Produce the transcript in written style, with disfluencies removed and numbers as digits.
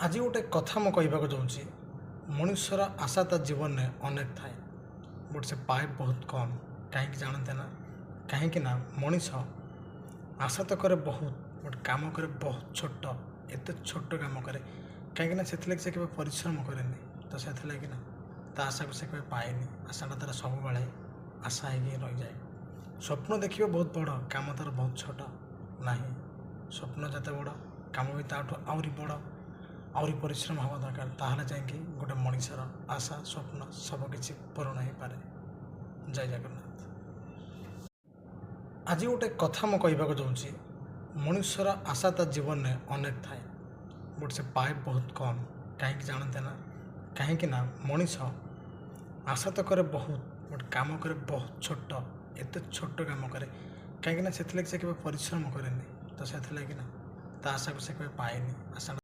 ଆଜି ଗୋଟେ କଥା ମୁଁ କହିବାକୁ ଯାଉଛି। ମଣିଷର ଆଶା ତା ଜୀବନରେ ଅନେକ ଥାଏ, ବଟ୍ ସେ ପାଏ ବହୁତ କମ୍। କାହିଁକି ଜାଣନ୍ତେ ନା? କାହିଁକି ନା ମଣିଷ ଆଶା ତ କରେ ବହୁତ, ବଟ୍ କାମ କରେ ବହୁତ ଛୋଟ। ଏତେ ଛୋଟ କାମ କରେ କାହିଁକିନା ସେଥିଲାଗି ସେ କେବେ ପରିଶ୍ରମ କରେନି। ତ ସେଥିଲାଗି ନା ତା ଆଶାକୁ ସେ କେବେ ପାଏନି। ଆଶାଟା ତାର ସବୁବେଳେ ଆଶା ହେଇକି ରହିଯାଏ। ସ୍ୱପ୍ନ ଦେଖିବ ବହୁତ ବଡ଼, କାମ ତାର ବହୁତ ଛୋଟ। ନାହିଁ, ସ୍ୱପ୍ନ ଯେତେ ବଡ଼, କାମ ବି ତାଠୁ ଆହୁରି ବଡ଼, ଆହୁରି ପରିଶ୍ରମ ହେବା ଦରକାର। ତାହେଲେ ଯାଇକି ଗୋଟେ ମଣିଷର ଆଶା ସ୍ୱପ୍ନ ସବୁକିଛି ପୂରଣ ହେଇପାରେ। ଜୟ ଜଗନ୍ନାଥ। ଆଜି ଗୋଟେ କଥା ମୁଁ କହିବାକୁ ଯାଉଛି। ମଣିଷର ଆଶା ତା ଜୀବନରେ ଅନେକ ଥାଏ, ବଟ୍ ସେ ପାଏ ବହୁତ କମ୍। କାହିଁକି ଜାଣନ୍ତେ ନା? କାହିଁକି ନା ମଣିଷ ଆଶା ତ କରେ ବହୁତ, ବଟ୍ କାମ କରେ ବହୁତ ଛୋଟ। ଏତେ ଛୋଟ କାମ କରେ କାହିଁକିନା ସେଥିଲାଗି ସେ କେବେ ପରିଶ୍ରମ କରେନି। ତ ସେଥିଲାଗି ନା ତା ଆଶାକୁ ସେ କେବେ ପାଏନି। ଆଶା